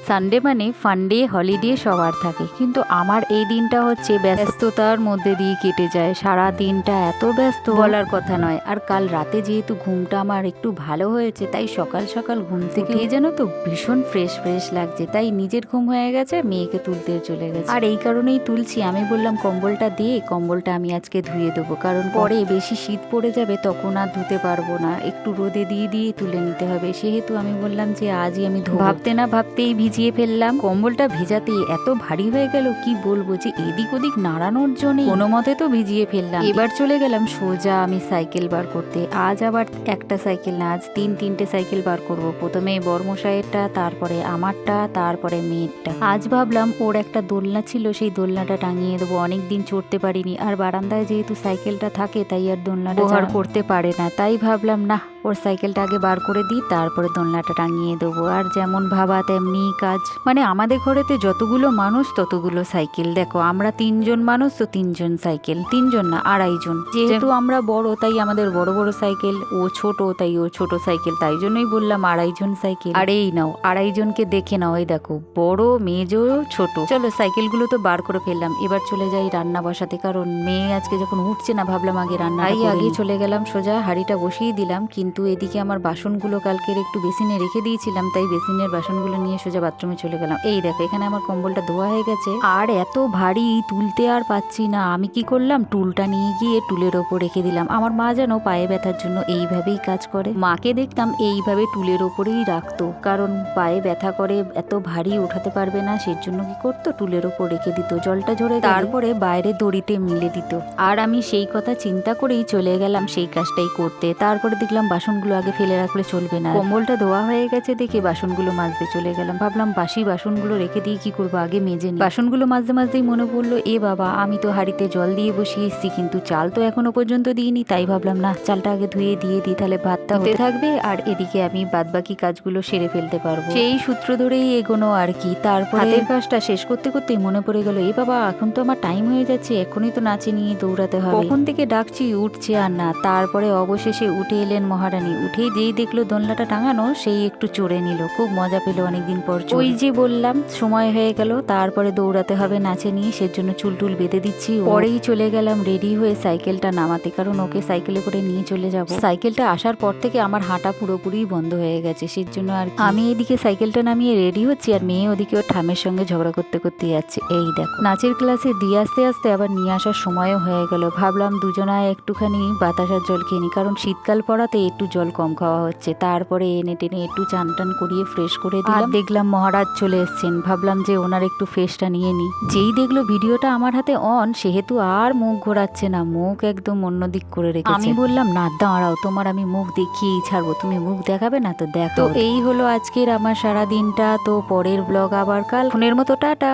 Sunday মানে ফান্ডে holiday সবার থাকে, কিন্তু আমার এই দিনটা হচ্ছে ব্যস্ততার মধ্যে দিয়ে কেটে যায়। সারা দিনটা এত ব্যস্ত বলার কথা নয়। আর কাল রাতে যেহেতু ঘুমটা আমার একটু ভালো হয়েছে, তাই সকাল সকাল ঘুম থেকে যেন তো ভীষণ ফ্রেশ ফ্রেশ লাগছে। তাই নিজের ঘুম হয়ে গেছে, মেয়েকে তুলতে চলে গেছে। আর এই কারণেই তুলছি, আমি বললাম কম্বলটা দিয়ে কম্বলটা আমি আজকে ধুয়ে দেবো, কারণ পরে বেশি শীত পড়ে যাবে, তখন আর ধুতে পারবো না, একটু রোদে দিয়ে দিয়ে তুলে নিতে হবে। সেহেতু আমি বললাম যে আজই আমি ধোবো। ভাবতে না ভাবতেই ভিজিয়ে ফেললাম। কম্বলটা ভেজাতেই এত ভারী হয়ে গেল, কি বলবো, যে এদিক ওদিক নাড়ানোর জন্য কোনো মতে তো ভিজিয়ে ফেললাম। এবার চলে গেলাম সোজা আমি সাইকেল বার করতে। আজ আবার একটা সাইকেল না, আজ তিনটে সাইকেল বার করব। প্রথমে বর্মশাইয়েরটা, তারপরে আমারটা, তারপরে মেয়েরটা। আজ ভাবলাম ওর একটা দোলনা ছিল, সেই দোলনাটা টাঙিয়ে দেবো। অনেকদিন চড়তে পারিনি, আর বারান্দায় যেহেতু সাইকেলটা থাকে তাই আর দোলনাটা ব্যবহার করতে পারে না। তাই ভাবলাম না, ওর সাইকেলটা আগে বার করে দিই, তারপরে দোলনাটা টাঙিয়ে দেবো। আর যেমন ভাবা তেমনি কাজ। মানে আমাদের ঘরেতে যতগুলো মানুষ ততগুলো সাইকেল। দেখো আমরা 3জন মানুষ, তো 3জন সাইকেল, 3জন না 2.5 জন। যেহেতু আমরা বড় তাই আমাদের বড় বড় সাইকেল, ও ছোট তাই ও ছোট সাইকেল, তাই জন্যই বললাম 2.5 জন সাইকেল। আর এই নাও 2.5 জনকে দেখে নাও, এই দেখো বড়, মেজো, ছোট। চলো সাইকেলগুলো তো বার করে ফেললাম, এবার চলে যাই রান্না বসাতে, কারণ মেয়ে আজকে যখন উঠছে না, ভাবলাম আগে রান্না আগে চলে গেলাম। সোজা হাঁড়িটা বসিয়ে দিলাম, কিন্তু এদিকে আমার বাসনগুলো কালকের একটু বেসিনে রেখে দিয়েছিলাম, তাই বেসিনের বাসনগুলো নিয়ে সোজা বাথরুমে চলে গেলাম। এই দেখো এখানে আমার কম্বলটা ধোয়া হয়ে গেছে, আর এত ভারী তুলতে আর পাচ্ছি না। আমি কি করলাম, টুলটা নিয়ে গিয়ে টুলের ওপর রেখে দিলাম। আমার মা যেন পায়ে ব্যথার জন্য এইভাবেই কাজ করে। মাকে দেখতাম এইভাবে টুলের ওপরেই রাখতো, কারণ পায়ে ব্যথা করে, এত ভারী উঠাতে পারবে না, সেই জন্য কি করতো, টুলের ওপর রেখে দিত। জলটা ঝরে তারপরে বাইরে দড়িতে মিলে দিত। আর আমি সেই কথা চিন্তা করেই চলে গেলাম সেই কাজটাই করতে। তারপরে দেখলাম বাসনগুলো আগে ফেলে রাখলে চলবে না। কম্বলটা ধোয়া হয়ে গেছে দেখে বাসনগুলো মাজতে চলে গেলাম। ভাবলাম বাসি বাসনগুলো রেখে দিয়ে কি করবো, আগে মেজে নিই। বাসনগুলো মাজতে মাজতেই মনে পড়লো, এ বাবা আমি তো হাঁড়িতে জল দিয়ে বসিয়ে এসেছি, কিন্তু চাল তো এখনো পর্যন্ত দিইনি। তাই ভাবলাম না, চালটা আগে ধুয়ে দিয়ে দিই, তাহলে ভাতটা হতে থাকবে, আর এদিকে আমি বাদবাকি কাজগুলো সেরে ফেলতে পারবো। সেই সূত্র ধরেই এগোনো আর কি। তারপর হাতের কাজটা শেষ করতে করতেই মনে পড়ে গেল, এ বাবা এখন তো আমার টাইম হয়ে যাচ্ছে, এখনই তো নাচে নিয়ে দৌড়াতে হবে। কখন থেকে ডাকছি, উঠছে আর না। তারপরে অবশেষে উঠে এলেন মহারানী। উঠেই যেই দেখলো দোলনাটা টাঙানো, সেই একটু চড়ে নিল, খুব মজা পেলো অনেকদিন পর। ওই যে বললাম সময় হয়ে গেল, তারপরে দৌড়াতে হবে নাচে নিয়ে, সেজন্য চুল টুল বেঁধে দিচ্ছি। পরেই চলে গেলাম রেডি হয়ে সাইকেলটা নামাতে, কারণ ওকে সাইকেলে করে নিয়ে চলে যাব। সাইকেলটা আসার পর থেকে আমার হাঁটা পুরোপুরি বন্ধ হয়ে গেছে, সেজন্য আর আমি এদিকে সাইকেলটা নামিয়ে রেডি হচ্ছি, আর মেয়ে ওদিকে ওর ঠামের সঙ্গে ঝগড়া করতে করতে যাচ্ছে। এই দেখো নাচের ক্লাসে দিয়ে আসতে আসতে আবার নিয়ে আসার সময়ও হয়ে গেল। ভাবলাম দুজনায় একটুখানি বাতাসার জল খেয়ে নি, কারণ শীতকাল পড়াতে একটু জল কম খাওয়া হচ্ছে। তারপরে এনে টেনে একটু চান টান করিয়ে ফ্রেশ করে দিলাম। দেখলাম মহারাজ চলে এসছেন, ভাবলাম যে ওনার একটু ফেসটা নিয়ে নি। যেই দেখলো ভিডিওটা আমার হাতে অন, সেহেতু আর মুখ ঘোরাচ্ছে না, মুখ একদম অন্যদিক করে রেখেছে। আমি বললাম না দাঁড়াও, তোমার আমি মুখ দেখিয়েই ছাড়বো, তুমি মুখ দেখাবে না তো দেখো। তো এই হলো আজকের আমার সারা দিনটা। তো পরের ব্লগ আবার কাল। ফোনের মতো টাটা।